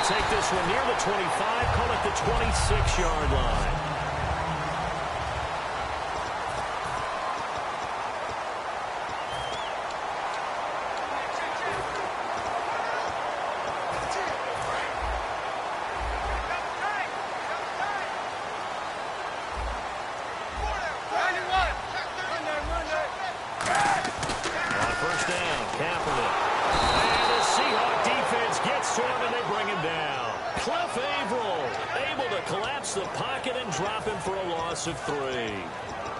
take this one near the 25, call it the 26-yard line. Of 3.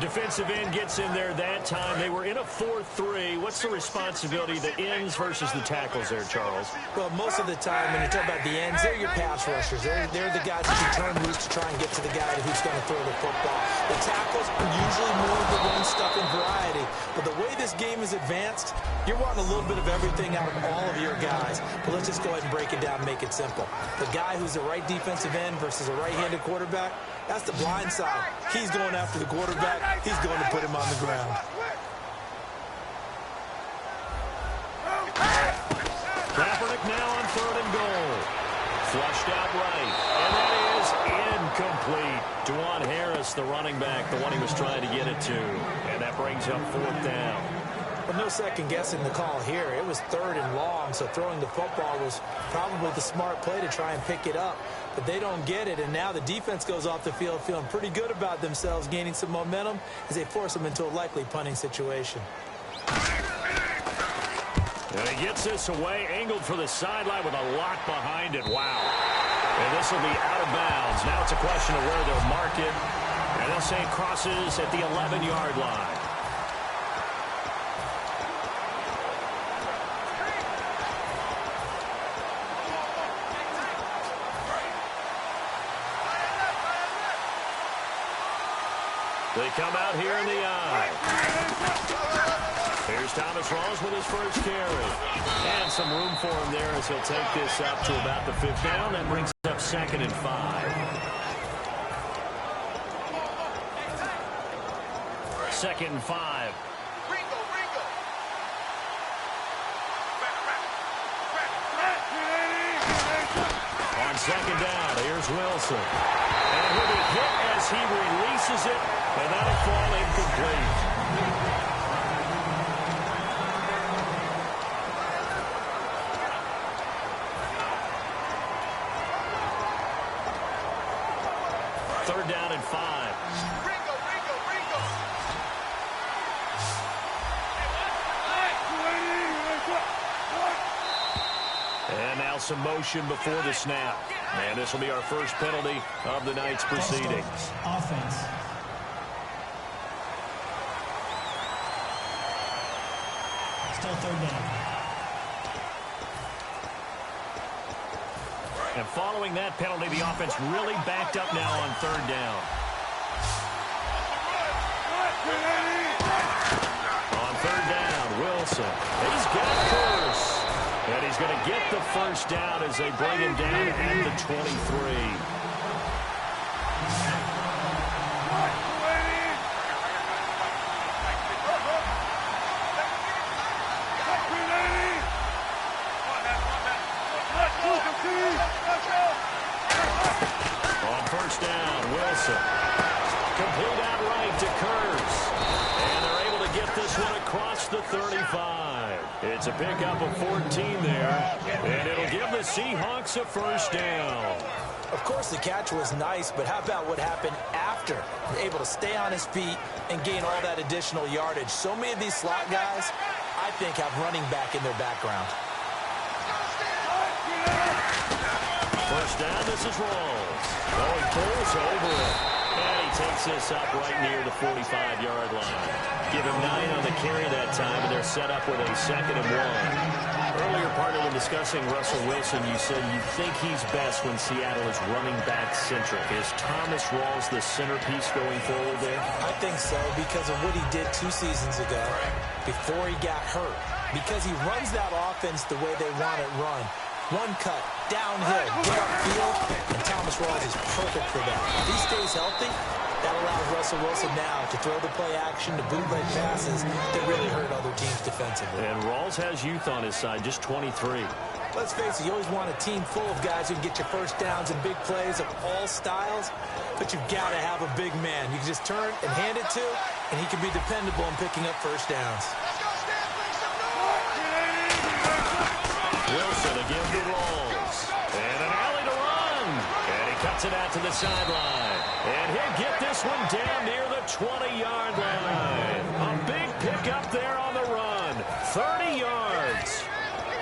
Defensive end gets in there that time. They were in a 4-3. What's the responsibility, the ends versus the tackles there, Charles? Well, most of the time, when you talk about the ends, they're your pass rushers. They're the guys who can turn loose to try and get to the guy who's going to throw the football. The tackles usually move the run-stuffing variety. But the way this game is advanced, you're wanting a little bit of everything out of all of your guys. But let's just go ahead and break it down and make it simple. The guy who's the right defensive end versus a right-handed quarterback, that's the blind side. He's going after the quarterback. He's going to put him on the ground. Kaepernick now on 3rd and goal. Flushed out right. And that is incomplete. Dwan Harris, the running back, the one he was trying to get it to. And that brings up 4th down. Well, no second guessing the call here. It was 3rd and long, so throwing the football was probably the smart play to try and pick it up. But they don't get it, and now the defense goes off the field feeling pretty good about themselves, gaining some momentum as they force them into a likely punting situation. And he gets this away, angled for the sideline with a lock behind it. Wow. And this will be out of bounds. Now it's a question of where they'll mark it. And they'll say it crosses at the 11-yard line. They come out here in the eye. Here's Thomas Rawls with his first carry. And some room for him there as he'll take this up to about the 5th down. That brings up 2nd and 5. 2nd and 5. On 2nd down, here's Wilson. And he'll be hit as he releases it, and that'll fall incomplete. Third down and 5. And now some motion before the snap. And this will be our first penalty of the night's proceedings. Offense. Still 3rd down. And following that penalty, the offense really backed up now on 3rd down. On 3rd down, Wilson. He's got Curse. And he's going to get the first down as they bring him down at the 23. On 1st down, Wilson. Complete outright to Kurtz. And they're able to get this one across the 35. It's a pickup of 14 there, and it'll give the Seahawks a first down. Of course, the catch was nice, but how about what happened after? Able to stay on his feet and gain all that additional yardage. So many of these slot guys, I think, have running back in their background. First down, this is Rawls. Oh, he pulls over it. And he takes this up right near the 45-yard line. Give him 9 on the carry that time, and they're set up with a 2nd and 1. Earlier, partner, when discussing Russell Wilson, you said you think he's best when Seattle is running back-centric. Is Thomas Rawls the centerpiece going forward there? I think so, because of what he did 2 seasons ago before he got hurt. Because he runs that offense the way they want it run. One cut, downhill, get upfield, and Thomas Rawls is perfect for that. If he stays healthy, that allows Russell Wilson now to throw the play action, to bootleg passes that really hurt other teams defensively. And Rawls has youth on his side, just 23. Let's face it, you always want a team full of guys who can get you first downs and big plays of all styles, but you've got to have a big man. You can just turn and hand it to, and he can be dependable in picking up first downs. Wilson again to Rolls. And an alley to run. And he cuts it out to the sideline. And he'll get this one down near the 20-yard line. A big pickup there on the run. 30 yards.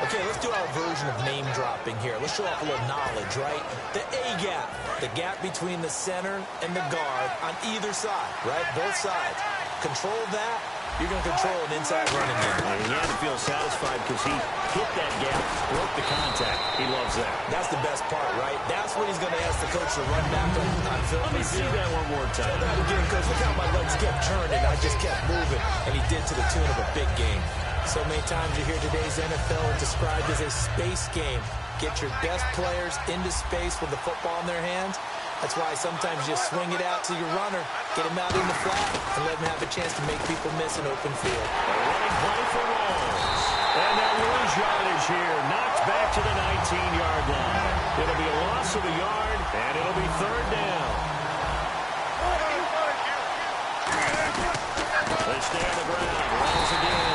Okay, let's do our version of name dropping here. Let's show off a little knowledge, right? The A gap, the gap between the center and the guard on either side, right? Both sides. Control that, you're going to control an inside running game. And he had to feel satisfied because he hit that gap, broke the contact. He loves that. That's the best part, right? That's what he's going to ask the coach to run back on film. Let me see that one more time. Show that again, coach. Look how my legs kept turning. I just kept moving, and he did to the tune of a big game. So many times you hear today's NFL described as a space game. Get your best players into space with the football in their hands. That's why sometimes you just swing it out to your runner, get him out in the flat, and let him have a chance to make people miss an open field. A running play for Rolls. And they'll lose yardage here. Knocked back to the 19-yard line. It'll be a loss of a yard, and it'll be third down. They stay on the ground. Rolls again.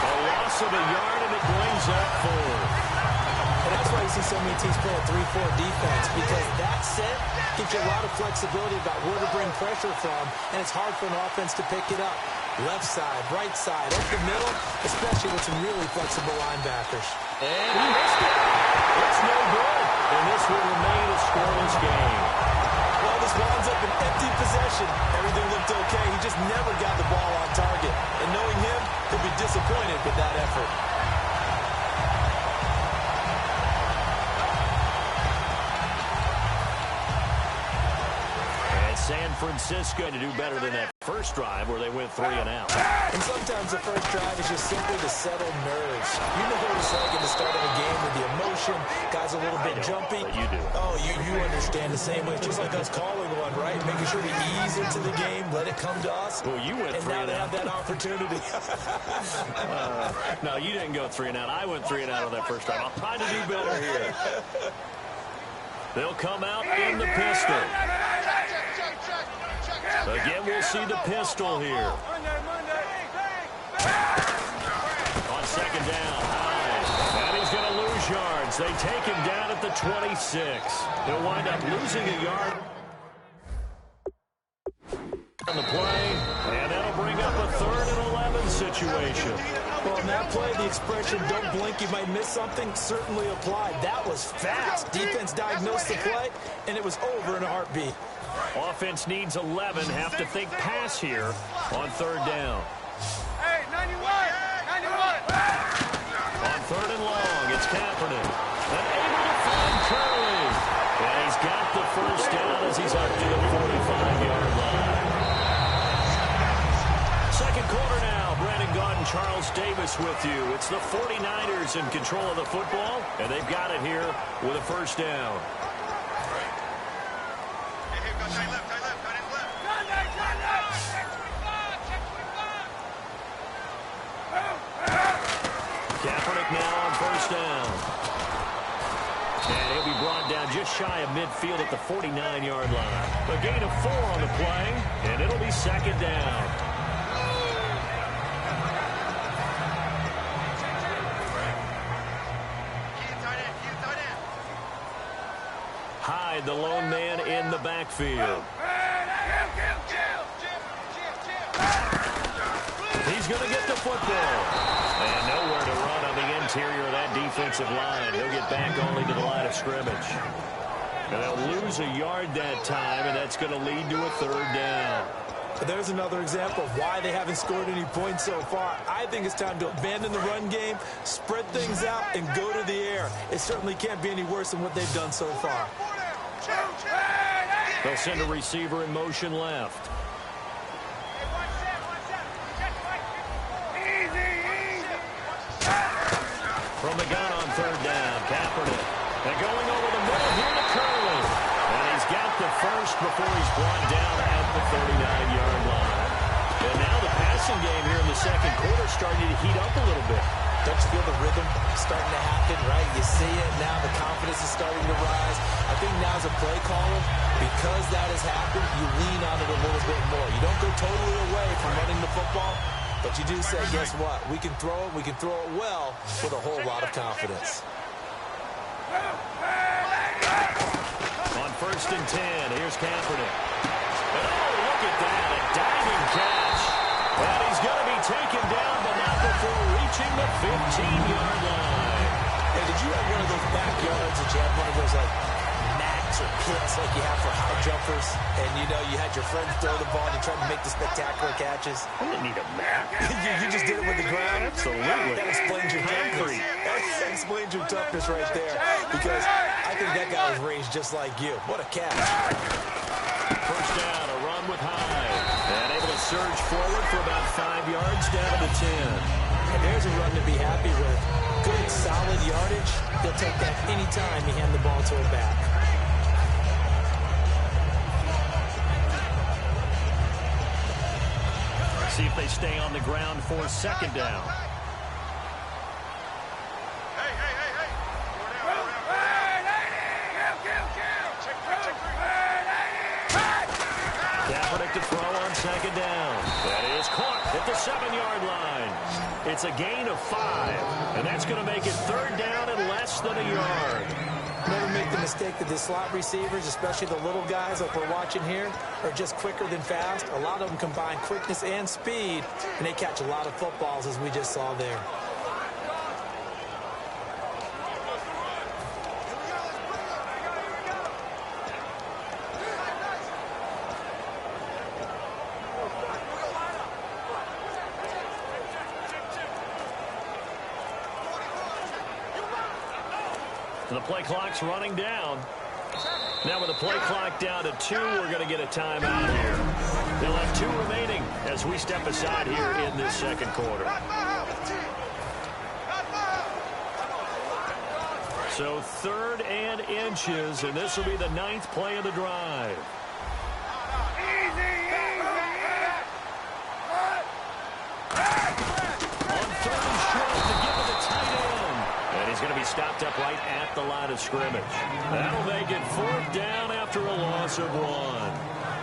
A loss of a yard, and it brings up fourth. And that's why you see so many teams play a 3-4 defense, because that set gives you a lot of flexibility about where to bring pressure from, and it's hard for an offense to pick it up. Left side, right side, up the middle, especially with some really flexible linebackers. And he missed it. It's no good. And this will remain a scoreless game. Well, this winds up an empty possession. Everything looked okay. He just never got the ball on target. And knowing him, he'll be disappointed with that effort. San Francisco to do better than that first drive where they went 3 and out. And sometimes the first drive is just simply to settle nerves. You know what it's like at the start of a game with the emotion, guys a little bit jumpy. You do. Oh, you understand the same way. It's just like us calling one, right? Making sure we ease into the game, let it come to us. Well, you went 3 and out. And now they have that opportunity. No, you didn't go 3 and out. I went 3 and out on that first drive. I'll try to do better here. They'll come out in the pistol. Again, we'll see the pistol here. On second down, high. And he's going to lose yards. They take him down at the 26. He'll wind up losing a yard on the play. And that'll bring up a 3rd and 11 situation. Well, in that play, the expression, don't blink, you might miss something, certainly applied. That was fast. Defense diagnosed the play, and it was over in a heartbeat. Offense needs 11. Have to think pass here on 3rd down. Hey, 91! 91! On 3rd and long, it's Kaepernick. And able to find Curley. And he's got the first down as he's up to the 45-yard line. Second quarter now. Brandon Gaudin, Charles Davis with you. It's the 49ers in control of the football, and they've got it here with a first down. Kaepernick now on first down. And he'll be brought down just shy of midfield at the 49-yard line. A gain of 4 on the play, and it'll be second down. Hyde, the lone man in the backfield. He's going to get the football. And nowhere to run on the interior of that defensive line. He'll get back only to the line of scrimmage. And they'll lose a yard that time, and that's going to lead to a 3rd down. There's another example of why they haven't scored any points so far. I think it's time to abandon the run game, spread things out, and go to the air. It certainly can't be any worse than what they've done so far. They'll send a receiver in motion left. From the gun on 3rd down, Kaepernick. And going over the middle here to Curley. And he's got the first before he's brought down at the 39-yard line. And now the passing game here in the second quarter starting to heat up a little bit. Don't you feel the rhythm starting to happen, right? You see it now. The confidence is starting to rise. I think now as a play caller, because that has happened, you lean on it a little bit more. You don't go totally away from running the football, but you do say, guess what? We can throw it. We can throw it well with a whole lot of confidence. On 1st and 10, here's Kaepernick. And oh, look at that, a diving catch. And he's going to be taken down, but not before reaching the 15-yard line. Hey, did you have one of those backyards that you had one of those, like, mats or pits like you have for high jumpers? And, you know, you had your friends throw the ball and you tried to make the spectacular catches? I didn't need a mat. you just did it with the ground? Absolutely. That explains your toughness. That explains your toughness right there. Because I think that guy was raised just like you. What a catch. First down, a run with Hyde. And able to surge forward for about 5 yards down to the 10. And there's a run to be happy with. Good, solid yardage. He'll take that anytime you hand the ball to him back. See if they stay on the ground for 2nd down. Kaepernick to throw on 2nd down. That is caught at the 7-yard line. It's a gain of 5, and that's going to make it 3rd down and less than a yard. Never make the mistake that the slot receivers, especially the little guys like we're watching here, are just quicker than fast. A lot of them combine quickness and speed, and they catch a lot of footballs, as we just saw there. The play clock's running down. Now with the play clock down to 2, we're going to get a timeout here. They'll have 2 remaining as we step aside here in this 2nd quarter. So 3rd and inches, and this will be the 9th play of the drive. On 3rd and short to give it the tight end. And he's going to be stopped up right at the line of scrimmage. That'll make it 4th down after a loss of 1.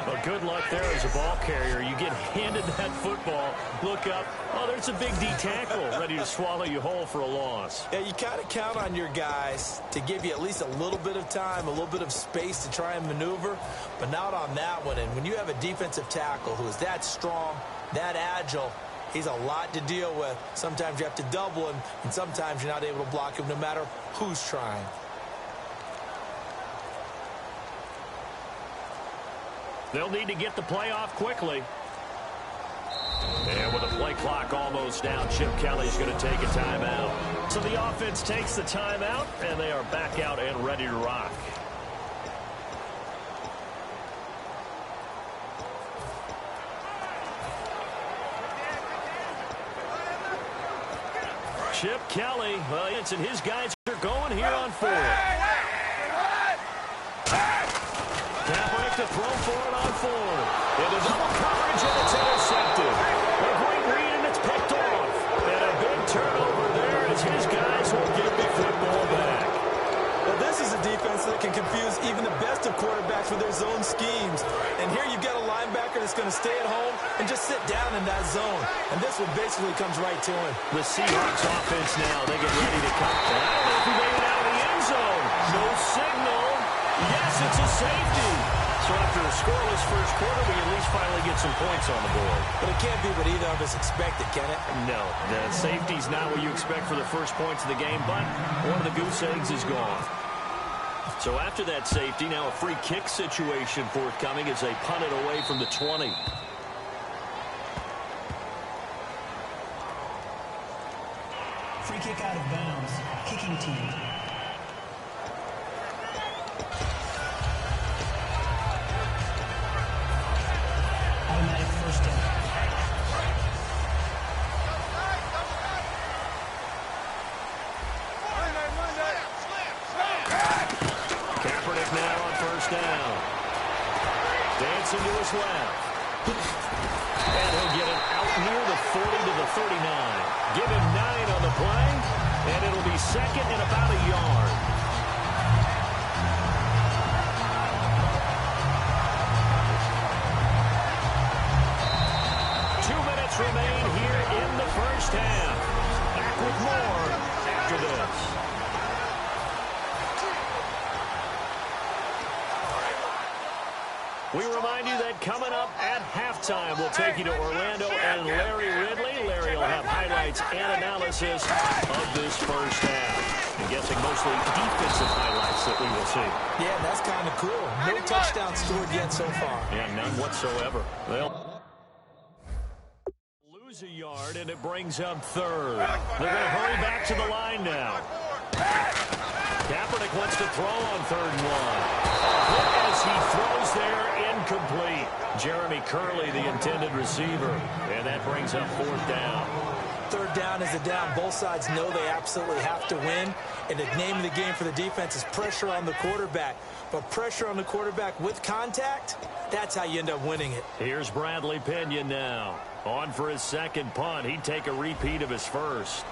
Well, good luck there as a ball carrier. You get handed that football, look up, oh, there's a big D tackle ready to swallow you whole for a loss. Yeah, you kind of count on your guys to give you at least a little bit of time, a little bit of space to try and maneuver, but not on that one. And when you have a defensive tackle who is that strong, that agile, he's a lot to deal with. Sometimes you have to double him, and sometimes you're not able to block him no matter who's trying. They'll need to get the play off quickly. And with the play clock almost down, Chip Kelly's going to take a timeout. So the offense takes the timeout, and they are back out and ready to rock. Chip Kelly, well, it's and his guys are going here on 4th. Kaepernick to throw for it on 4th. Into double coverage, and it's intercepted. A great read, and it's picked off. And a big turnover there as his guys will get the football back. Well, this is a defense that can confuse even the best of quarterbacks with their zone schemes. And here you've got a linebacker that's going to stay at home and just sit down in that zone. And this one basically comes right to him. The Seahawks offense now, they get ready to come. I don't know if he made it out of the end zone. No signal. Yes, it's a safety. So after a scoreless first quarter, we at least finally get some points on the board. But it can't be what either of us expected, can it? No, the safety's not what you expect for the first points of the game, but one of the goose eggs is gone. So after that safety, now a free kick situation forthcoming as they punt it away from the 20. Free kick out of bounds. Kicking team. Automatic first down. Kaepernick now on 1st down. Dancing to his left. And he'll get an out near the 40 to the 39. Give him 9 on the play, and it'll be second and about a yard. Remain here in the first half. Back with more after this. We remind you that coming up at halftime, we'll take you to Orlando and Larry Ridley. Larry will have highlights and analysis of this first half. I'm guessing mostly defensive highlights that we will see. Yeah, that's kind of cool. No touchdown scored yet so far. Yeah, none whatsoever. Well, a yard, and it brings up third. They're going to hurry back to the line now. Kaepernick wants to throw on 3rd and 1. As he throws there, incomplete. Jeremy Curley, the intended receiver, and that brings up 4th down. 3rd down is a down. Both sides know they absolutely have to win, and the name of the game for the defense is pressure on the quarterback. But pressure on the quarterback with contact, that's how you end up winning it. Here's Bradley Pinion now. On for his second punt. He'd take a repeat of his first.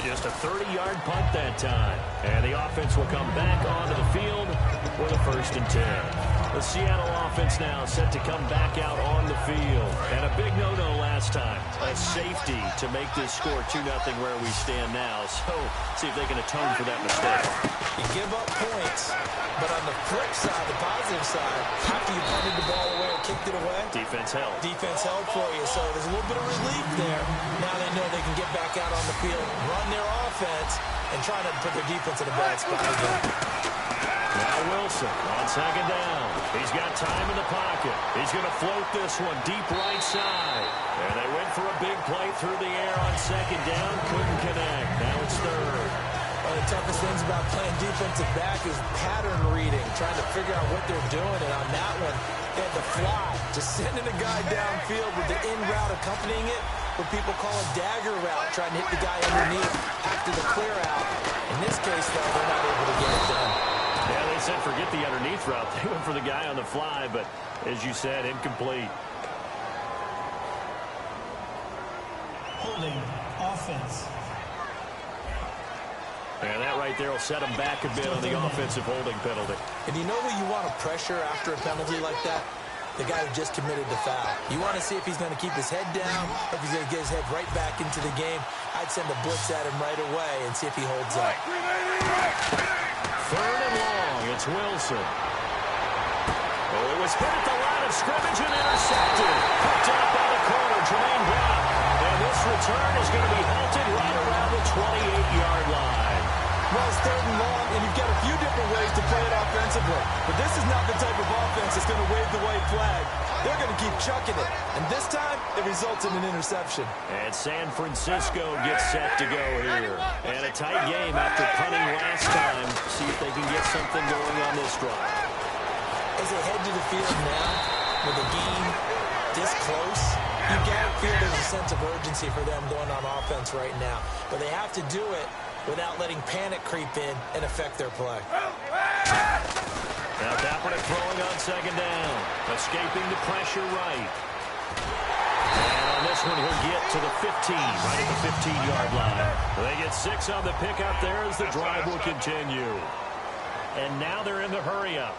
Just a 30-yard punt that time. And the offense will come back onto the field with a 1st and 10. The Seattle offense now set to come back out on the field. And a big no-no last time. A safety to make this score 2-0 where we stand now. So, see if they can atone for that mistake. You give up points, but on the flip side, the positive side, after you punted the ball away or kicked it away, defense held. Defense held for you, so there's a little bit of relief there. Now they know they can get back out on the field, run their offense, and try to put their defense in a bad spot again. Now Wilson on 2nd down. He's got time in the pocket. He's going to float this one deep right side. And they went for a big play through the air on 2nd down. Couldn't connect. Now it's 3rd. One of the toughest things about playing defensive back is pattern reading, trying to figure out what they're doing. And on that one, they had to fly, just sending a guy downfield with the in route accompanying it, what people call a dagger route, trying to hit the guy underneath after the clear out. In this case, though, they're not able to get it done. Yeah, they said forget the underneath route. They went for the guy on the fly, but as you said, incomplete. Holding offense. And that right there will set him back a bit on the offensive holding penalty. And you know who you want to pressure after a penalty like that? The guy who just committed the foul. You want to see if he's going to keep his head down or if he's going to get his head right back into the game. I'd send a blitz at him right away and see if he holds up. 3rd and long. It's Wilson. Oh, it was hit at the line of scrimmage and intercepted. Picked up by the corner, Jermaine Brown. And this return is going to be halted right around the 28-yard line. Well, it's 3rd and long, and you've got a few different ways to play it offensively. But this is not the type of offense that's going to wave the white flag. They're going to keep chucking it. And this time, it results in an interception. And San Francisco gets set to go here. And a tight game after punting last time. See if they can get something going on this drive. As they head to the field now, with the game this close, you got to feel there's a sense of urgency for them going on offense right now. But they have to do it without letting panic creep in and affect their play. Now Kaepernick throwing on 2nd down. Escaping the pressure right. And on this one, he'll get to the 15, right at the 15-yard line. They get 6 on the pickup there as the drive will continue. And now they're in the hurry-up.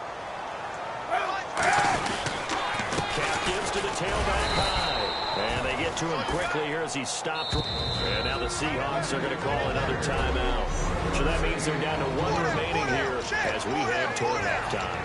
Cap gives to the tailback high. And they get to him quickly here as he stopped. And now the Seahawks are going to call another timeout. So that means they're down to 1 remaining here as we head toward halftime.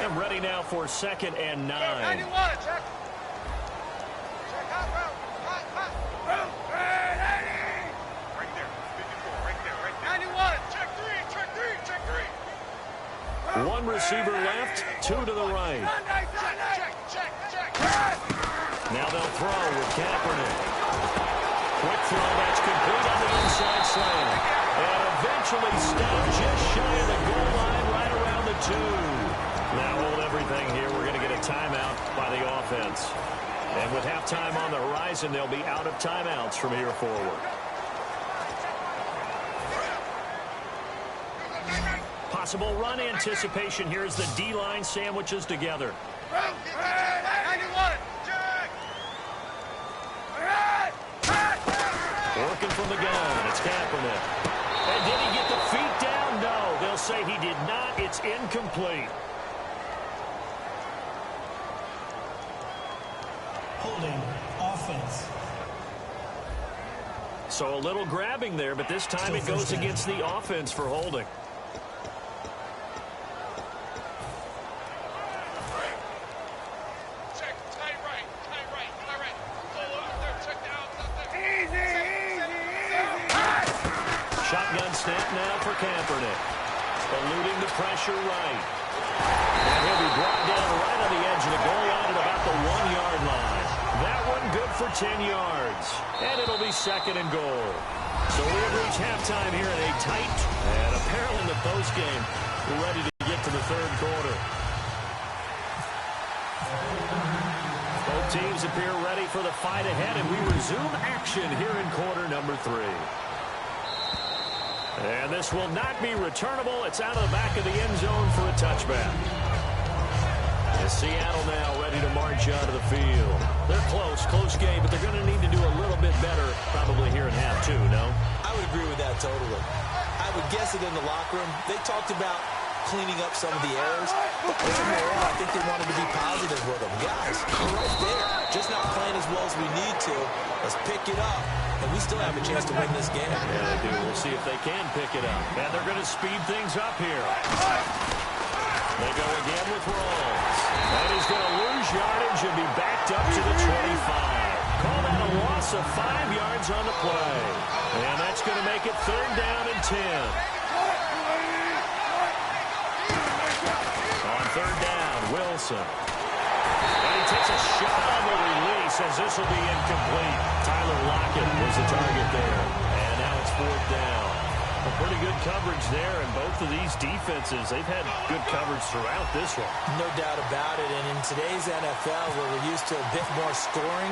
And ready now for 2nd and 9. 91, check. receiver left, 2 to the right. Now they'll throw with Kaepernick. Quick throw that's complete on the inside slant. And eventually stopped just shy of the goal line right around the 2. Now hold everything here. We're going to get a timeout by the offense. And with halftime on the horizon, they'll be out of timeouts from here forward. Possible run anticipation here as the D-line sandwiches together. Working from the gun, it's Kaepernick. And did he get the feet down? No, they'll say he did not. It's incomplete. Holding offense. So a little grabbing there, but this time it goes against the offense for holding. Shotgun snap now for Kaepernick. Eluding the pressure right. And he'll be brought down right on the edge of the goal line at about the 1-yard line. That one good for 10 yards. And it'll be 2nd and goal. So we have reached halftime here in a tight, and apparently in the postgame, we're ready to get to the 3rd quarter. Both teams appear ready for the fight ahead, and we resume action here in quarter number 3. And this will not be returnable. It's out of the back of the end zone for a touchback. And Seattle now ready to march out of the field. They're close game, but they're going to need to do a little bit better probably here in half 2, no? I would agree with that totally. I would guess it in the locker room. They talked about cleaning up some of the errors, but overall, I think they wanted to be positive with them. Guys, we're right there. Just not playing as well as we need to. Let's pick it up. And we still have a chance to win this game. Yeah, they do. We'll see if they can pick it up. And they're going to speed things up here. They go again with Rawls. And he's going to lose yardage and be backed up to the 25. Call that a loss of 5 yards on the play. And that's going to make it 3rd down and 10. On 3rd down, Wilson. And he takes a shot on the release as this will be incomplete. Tyler Lockett was the target there. And now it's 4th down. A pretty good coverage there, and both of these defenses, they've had good coverage throughout this one. No doubt about it, and in today's NFL, where we're used to a bit more scoring,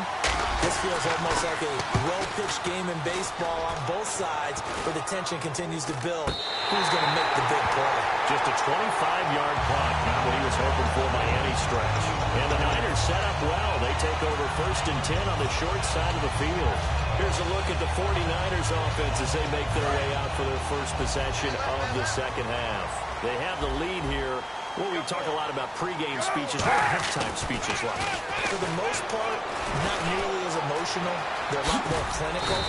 this feels almost like a well-pitched game in baseball on both sides, where the tension continues to build. Who's going to make the big play? Just a 25-yard punt, not what he was hoping for by any stretch. And the Niners set up well. They take over 1st and 10 on the short side of the field. Here's a look at the 49ers offense as they make their way out for their first possession of the 2nd half. They have the lead here. Well, we talk a lot about pregame speeches. What are halftime speeches like? For the most part, not nearly as emotional. They're a lot more clinical.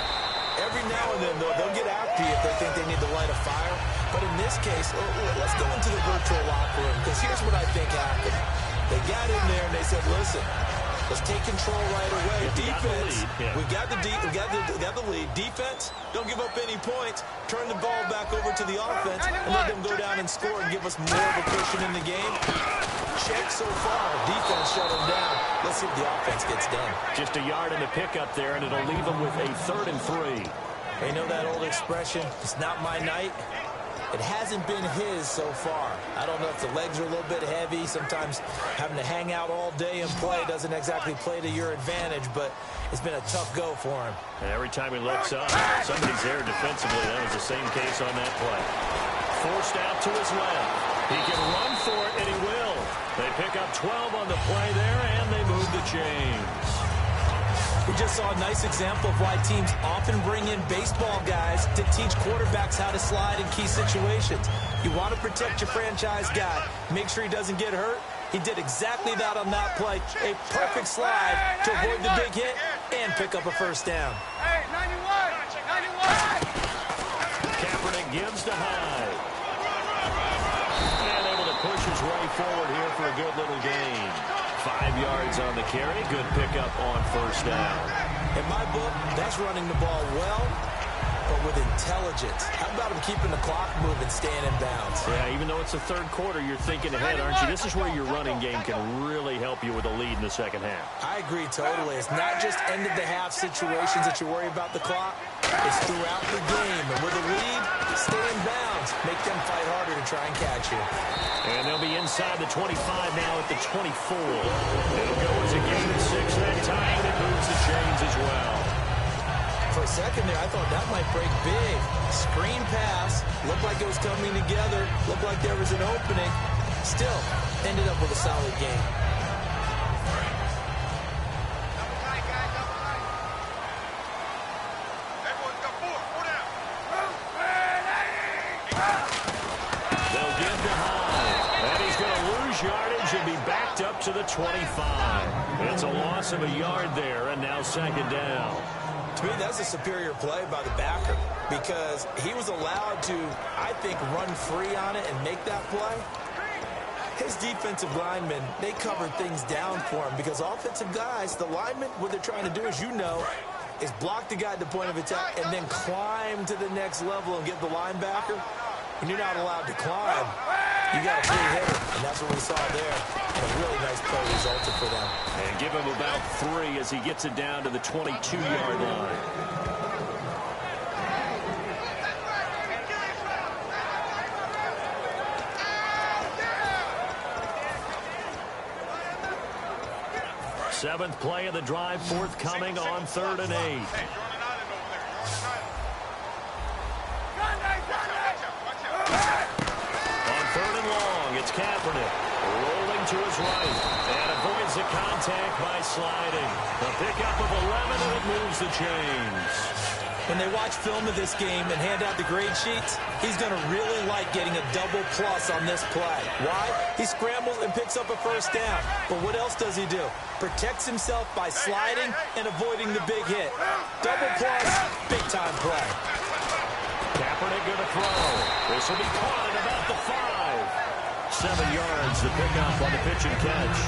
Every now and then, though, they'll get after you if they think they need to light a fire. But in this case, let's go into the virtual locker room, because here's what I think happened. They got in there and they said, listen, let's take control right away. Defense, we got the lead. Defense, don't give up any points. Turn the ball back over to the offense and let them go down and score and give us more of a cushion in the game. Check so far. Defense shut them down. Let's see if the offense gets done. Just a yard in the pickup there, and it'll leave them with a 3rd and 3. They know that old expression, it's not my night. It hasn't been his so far. I don't know if the legs are a little bit heavy. Sometimes having to hang out all day and play doesn't exactly play to your advantage, but it's been a tough go for him. And every time he looks up, somebody's there defensively. That was the same case on that play. Forced out to his left. He can run for it, and he will. They pick up 12 on the play there, and they move the chains. We just saw a nice example of why teams often bring in baseball guys to teach quarterbacks how to slide in key situations. You want to protect your franchise guy. Make sure he doesn't get hurt. He did exactly that on that play. A perfect slide to avoid the big hit and pick up a 1st down. Hey, 91! Kaepernick gives to Hyde. And able to push his way forward here for a good little gain. 5 yards on the carry. Good pickup on 1st down. In my book, that's running the ball well but with intelligence. How about him keeping the clock moving, staying in bounds? Yeah, even though it's the third quarter, you're thinking ahead, aren't you? This is where your running game can really help you with a lead in the second half. I agree totally. It's not just end-of-the-half situations that you worry about the clock. It's throughout the game. And with a lead, stay in bounds. Make them fight harder to try and catch you. And they'll be inside the 25 now at the 24. It'll go as a game of 6 that time, and it moves the chains as well. For a second there, I thought that might break big. Screen pass. Looked like it was coming together. Looked like there was an opening. Still, ended up with a solid game. They'll give to High. And he's going to lose yardage and be backed up to the 25. It's a loss of a yard there, and now second down. To me, that's a superior play by the backer because he was allowed to, I think, run free on it and make that play. His defensive linemen, they covered things down for him because offensive guys, the linemen, what they're trying to do, as you know, is block the guy at the point of attack and then climb to the next level and get the linebacker. When you're not allowed to climb, you got a free hitter, and that's what we saw there. A really nice play resulted for them. And give him about 3 as he gets it down to the 22-yard line. Seventh play of the drive forthcoming on 3rd and 8. It's Kaepernick rolling to his right and avoids the contact by sliding. A pickup of 11, and it moves the chains. When they watch film of this game and hand out the grade sheets, he's going to really like getting a double plus on this play. Why? He scrambles and picks up a first down. But what else does he do? Protects himself by sliding and avoiding the big hit. Double plus, big-time play. Kaepernick going to throw. This will be caught at about the 5. 7 yards, the pickup on the pitch and catch.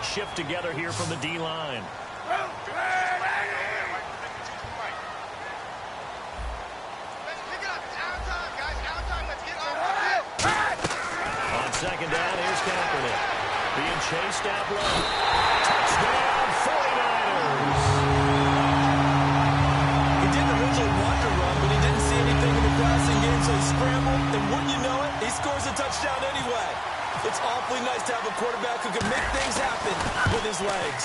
Shift together here from the D-line. On second down, here's Kaepernick. Being chased out right. Touchdown, 49ers. He didn't originally want to run, but he didn't see anything in the passing game, so he scrambled, and wouldn't you know it, he scores a touchdown anyway. It's awfully nice to have a quarterback who can make things happen with his legs.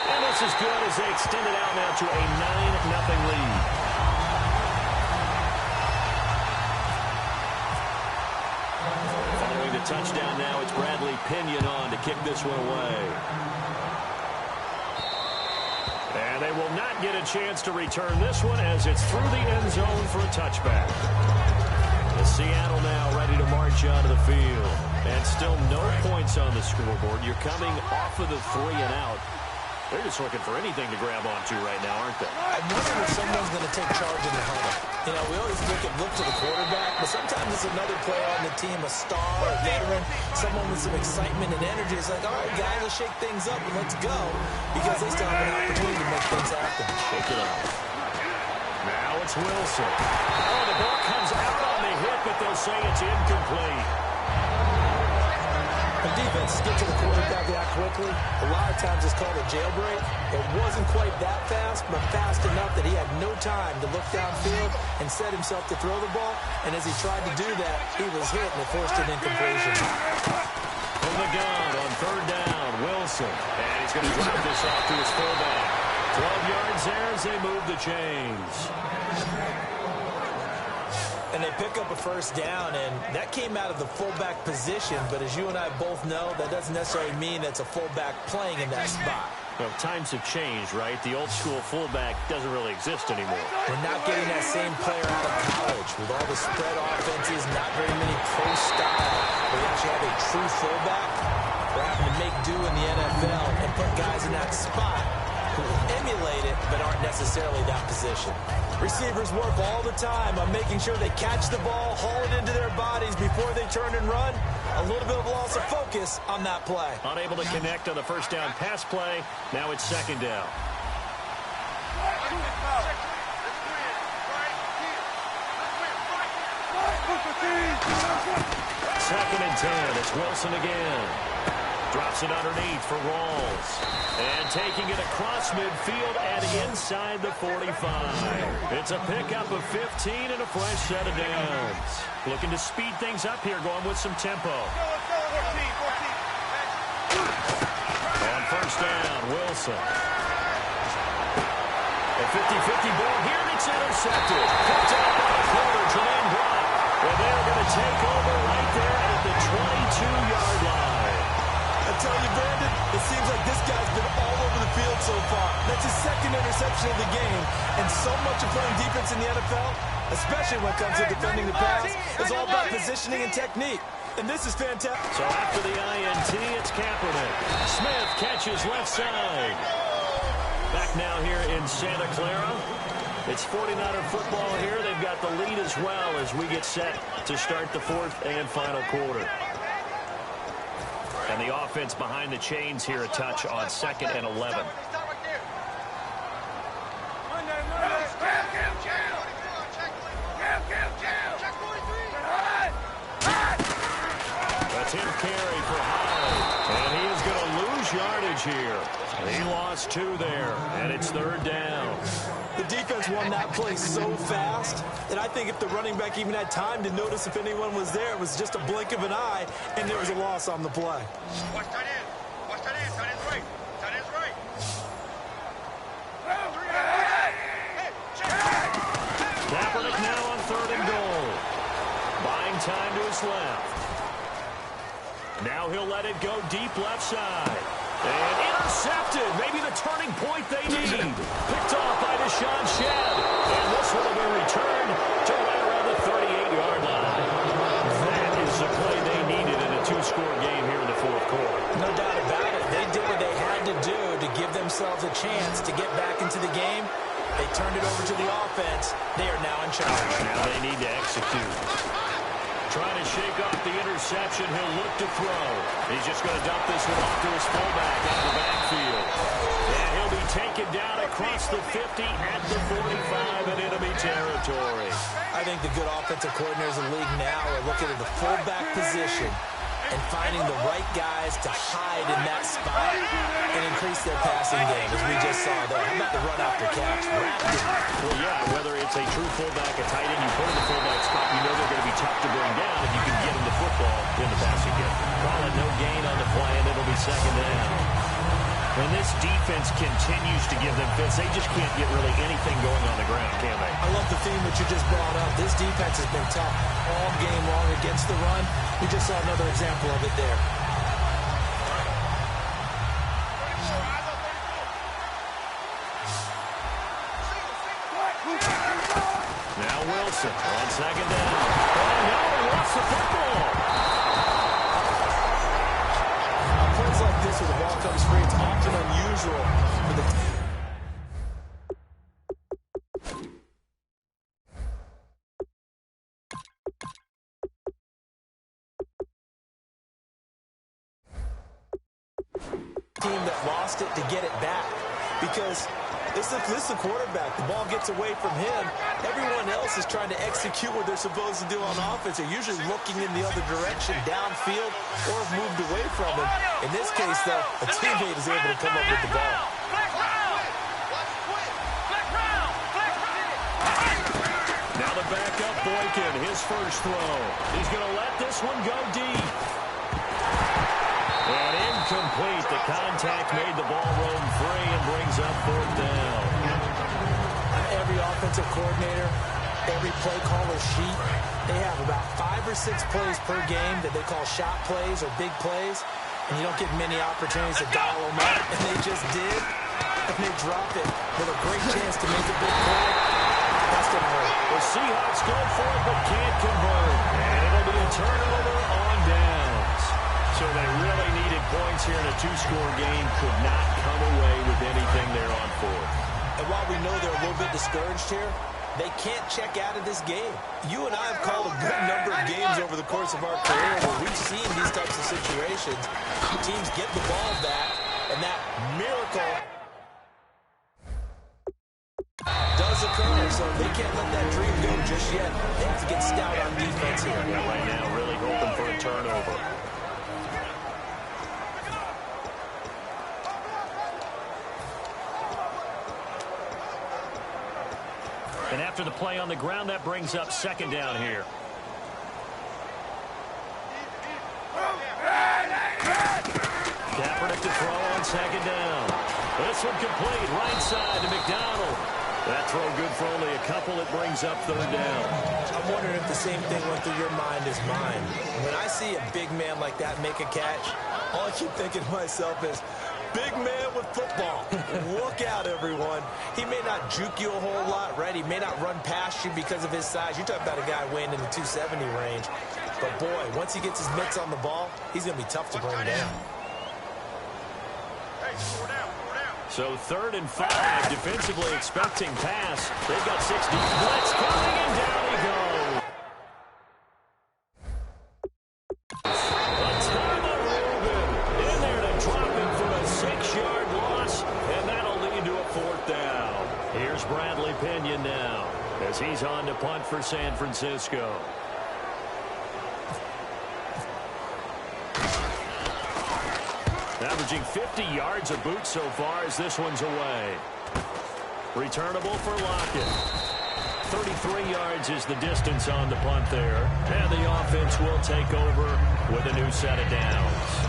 And this is good as they extend it out now to a 9-0 lead. Following the touchdown now, it's Bradley Pinion on to kick this one away. And they will not get a chance to return this one as it's through the end zone for a touchback. Seattle now ready to march onto the field. And still no points on the scoreboard. You're coming off of the 3 and out. They're just looking for anything to grab onto right now, aren't they? I wonder if someone's going to take charge in the huddle. You know, we always look to the quarterback, but sometimes it's another player on the team, a star, a veteran, someone with some excitement and energy. It's like, all right, guys, let's shake things up and let's go, because they still have an opportunity to make things happen. Shake it up. Now it's Wilson. Oh, the ball comes out on the hit, but they'll say it's incomplete. When defenses get to the quarterback that quickly, a lot of times it's called a jailbreak. It wasn't quite that fast, but fast enough that he had no time to look downfield and set himself to throw the ball. And as he tried to do that, he was hit and it forced an incompletion. From the gun on 3rd down, Wilson. And he's going to drop this off to his fullback. 12 yards there as they move the chains. And they pick up a first down, and that came out of the fullback position. But as you and I both know, that doesn't necessarily mean that's a fullback playing in that spot. Well, times have changed, right? The old school fullback doesn't really exist anymore. We're not getting that same player out of college. With all the spread offenses, not very many pro style. We actually have a true fullback. We're having to make do in the NFL and put guys in that spot who emulate it but aren't necessarily that position. Receivers work all the time on making sure they catch the ball, haul it into their bodies before they turn and run. A little bit of loss of focus on that play. Unable to connect on the first down pass play. Now it's second down. Second and 10. It's Wilson again. Drops it underneath for Rawls. And taking it across midfield and inside the 45. It's a pickup of 15 and a fresh set of downs. Looking to speed things up here, going with some tempo. On first down, Wilson. A 50-50 ball here. It's intercepted. Picked up by the corner, Jermaine Brock. And they're going to take over right there at the 22-yard line. I tell you, Brandon, it seems like this guy's been all over the field so far. That's his second interception of the game. And so much of playing defense in the NFL, especially when it comes to defending the pass, is all about positioning and technique. And this is fantastic. So after the INT, it's Kaepernick. Smith catches left side. Back now here in Santa Clara. It's 49er football here. They've got the lead as well as we get set to start the fourth and final quarter. And the offense behind the chains here, a touch on 2nd and 11. That's him carry for Howard. And he is going to lose yardage here. He lost 2 there, and it's third down. The defense won that play so fast that I think if the running back even had time to notice if anyone was there, it was just a blink of an eye, and there was a loss on the play. Watch that in. Watch that in. That is right. That is right. Kaepernick now on 3rd and goal. Buying time to his left. Now he'll let it go deep left side. And intercepted. Maybe the turning point they need. Picked off by Deshaun Shedd. And this one will be returned to right around the 38-yard line. That is the play they needed in a 2-score game here in the fourth quarter. No doubt about it. They did what they had to do to give themselves a chance to get back into the game. They turned it over to the offense. They are now in charge. Now they need to execute. Trying to shake off the interception. He'll look to throw. He's just going to dump this one off to his fullback out of the backfield. And he'll be taken down across the 50 at the 45 in enemy territory. I think the good offensive coordinators in the league now are looking at the fullback position and finding the right guys to hide in that spot and increase their passing game, as we just saw there. How about the run after catch? Wrapped it. Well, yeah, whether it's a true fullback, a tight end, you put in the fullback spot, you know they're going to be tough to bring down if you can get them the football in the passing game. Call it no gain on the play, and it'll be second down. When this defense continues to give them fits, they just can't get really anything going on the ground, can they? I love the theme that you just brought up. This defense has been tough all game long against the run. We just saw another example of it there. Now Wilson on second down. Oh, no, he lost the football. Plays like this where the ball comes free, it's often unusual for the team that lost it to get it back, because this is the quarterback. The ball gets away from him. Everyone else is trying to execute what they're supposed to do on offense. They're usually looking in the other direction, downfield, or have moved away from him. In this case, though, a teammate is able to come up with the ball. Now the backup Boykin, his first throw. He's going to let this one go deep. And incomplete. The contact made the ball roam free and brings up fourth down. Every offensive coordinator, every play caller sheet, they have about 5 or 6 plays per game that they call shot plays or big plays, and you don't get many opportunities to dial them up, and they just did, and they drop it with a great chance to make a big play. That's going to hurt. The Seahawks go for it but can't convert, and it'll be a turnover on downs. So they really needed points offense here in a two-score game could not come away with anything there on fourth. And while we know they're a little bit discouraged here, they can't check out of this game. You and I have called a good number of games over the course of our career where we've seen these types of situations. Teams get the ball back, and that miracle does occur. So they can't let that dream go just yet. They have to get stout on defense here. Yeah, right now, really hoping for a turnover. And after the play on the ground, that brings up second down here. Kaepernick to throw on second down. This one complete, right side to McDonald. That throw good for only a couple. It brings up third down. I'm wondering if the same thing went through your mind as mine. When I see a big man like that make a catch, all I keep thinking to myself is, big man with football. Look out, everyone. He may not juke you a whole lot, right? He may not run past you because of his size. You're talking about a guy weighing in the 270 range. But, boy, once he gets his mitts on the ball, he's going to be tough to bring down. So 3rd and 5, defensively expecting pass. They've got 6 deep. Blitz coming, and down he goes. A ton of Reuben in there to drop him for a 6-yard loss, and that'll lead to a 4th down. Here's Bradley Pinion now as he's on to punt for San Francisco. Averaging 50 yards a boot so far as this one's away. Returnable for Lockett. 33 yards is the distance on the punt there. And the offense will take over with a new set of downs.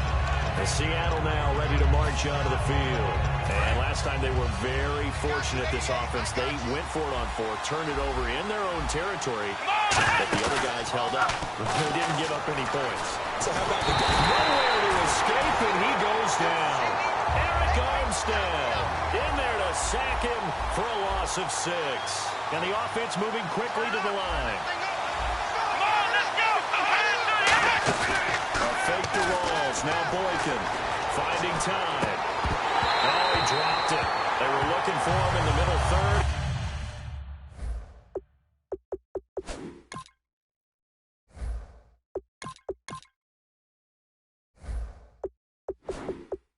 And Seattle now ready to march onto the field. And last time they were very fortunate, this offense. They went for it on 4th, turned it over in their own territory, but the other guys held up. They didn't give up any points. So how about the guy? Nowhere to escape, and he goes down. Eric Armstead in there to sack him for a loss of 6. And the offense moving quickly to the line. Come on, let's go! A fake to Rawls. Now Boykin finding time. Oh, he dropped it. They were looking for him in the middle 3rd.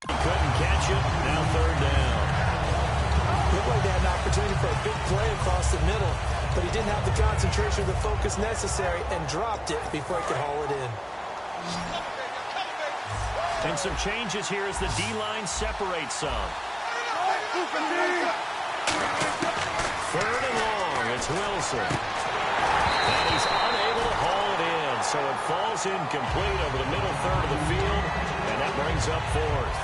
He couldn't catch it. Now 3rd down. Looked like they had an opportunity for a big play across the middle, but he didn't have the concentration or the focus necessary and dropped it before he could haul it in. And some changes here as the D-line separates some. 3rd and long. It's Wilson. And he's unable to haul it in, so it falls incomplete over the middle 3rd of the field, and that brings up 4th.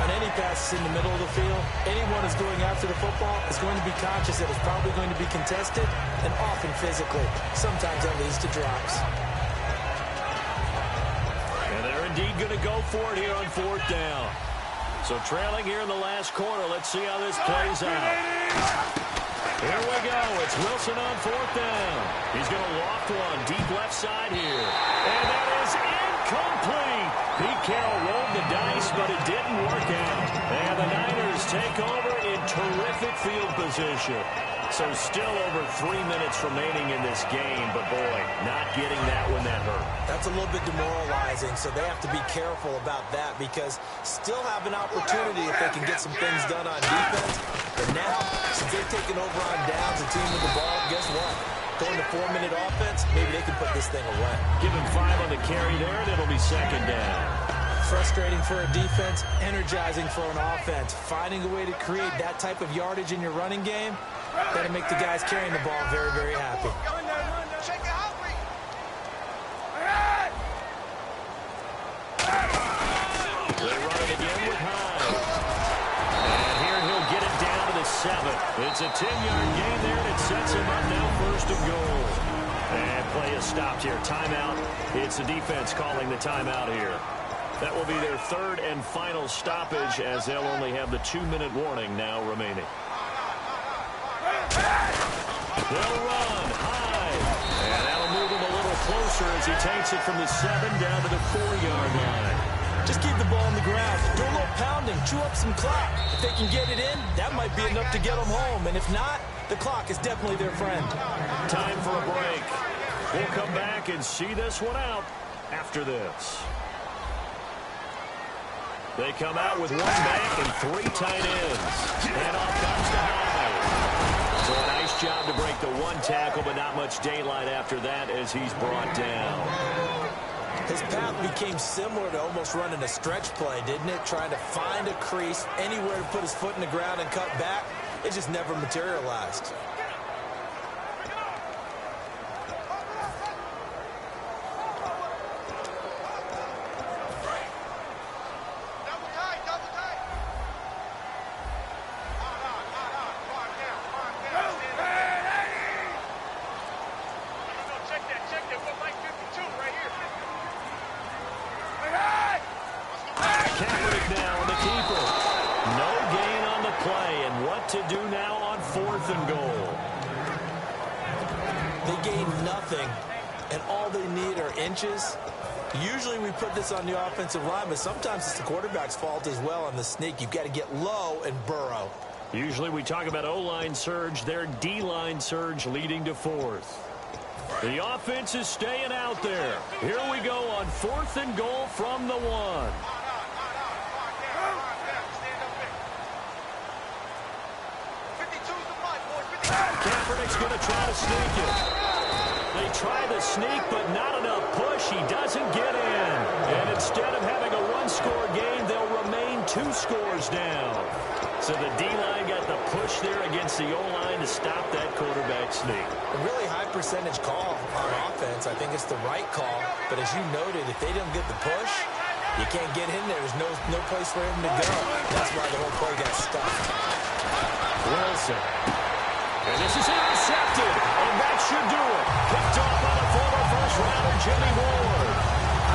On any passes in the middle of the field, anyone who's going after the football is going to be conscious that it's probably going to be contested and often physically. Sometimes that leads to drops. And they're indeed going to go for it here on 4th down. So trailing here in the last quarter. Let's see how this plays out. Here we go. It's Wilson on 4th down. He's going to loft one deep left side here. And that is incomplete. Pete Carroll rolled the dice, but it didn't work out. And the Niners take over in terrific field position. So still over 3 minutes remaining in this game, but boy, not getting that one that hurt. That's a little bit demoralizing, so they have to be careful about that because still have an opportunity if they can get some things done on defense. But now, since they've taken over on downs and team with the ball, guess what? Going to 4-minute offense, maybe they can put this thing away. Give him 5 on the carry there, and it'll be second down. Frustrating for a defense, energizing for an offense. Finding a way to create that type of yardage in your running game, that'll make the guys carrying the ball very, very happy. They run it again with Hyde. And here he'll get it down to the 7. It's a 10-yard gain there, and it sets him up now 1st and goal. And play is stopped here. Timeout. It's the defense calling the timeout here. That will be their 3rd and final stoppage as they'll only have the 2-minute warning now remaining. They'll run high. And that'll move him a little closer as he takes it from the 7 down to the 4-yard line. Just keep the ball on the ground. Do a little pounding. Chew up some clock. If they can get it in, that might be enough to get them home. And if not, the clock is definitely their friend. Time for a break. We'll come back and see this one out after this. They come out with one back and 3 tight ends. And off comes the high. So a nice job to break the 1 tackle, but not much daylight after that as he's brought down. His path became similar to almost running a stretch play, didn't it? Trying to find a crease, anywhere to put his foot in the ground and cut back. It just never materialized. To do now on 4th and goal. They gain nothing, and all they need are inches. Usually we put this on the offensive line, but sometimes it's the quarterback's fault as well on the sneak. You've got to get low and burrow. Usually we talk about O-line surge, their D-line surge leading to 4th. The offense is staying out there. Here we go on 4th and goal from the 1. Kaepernick's going to try to sneak it. They try the sneak, but not enough push. He doesn't get in. And instead of having a 1-score game, they'll remain 2 scores down. So the D-line got the push there against the O-line to stop that quarterback sneak. A really high percentage call on offense. I think it's the right call. But as you noted, if they don't get the push, you can't get in there. There's no place for him to go. That's why the whole play got stuffed. Wilson. And this is intercepted, and that should do it. Picked off by the former first-rounder, Jimmy Ward.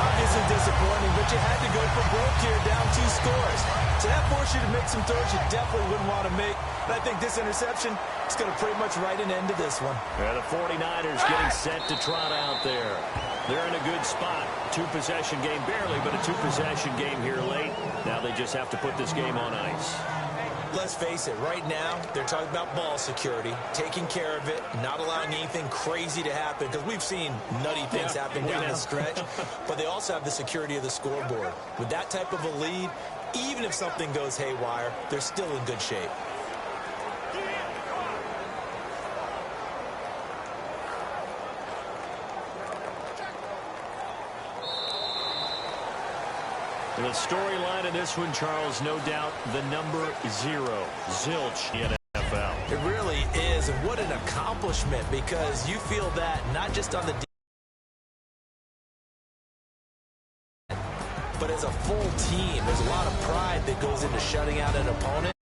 Obviously disappointing, but you had to go for broke here, down 2 scores. So that forced you to make some throws you definitely wouldn't want to make. And I think this interception is going to pretty much write an end to this one. Yeah, the 49ers getting set to trot out there. They're in a good spot. 2-possession game, barely, but a 2-possession game here late. Now they just have to put this game on ice. Let's face it, right now, they're talking about ball security, taking care of it, not allowing anything crazy to happen, because we've seen nutty things happen down the stretch, but they also have the security of the scoreboard. With that type of a lead, even if something goes haywire, they're still in good shape. The storyline of this one, Charles, no doubt the number 0, zilch in NFL. It really is, and what an accomplishment, because you feel that not just on the but as a full team. There's a lot of pride that goes into shutting out an opponent.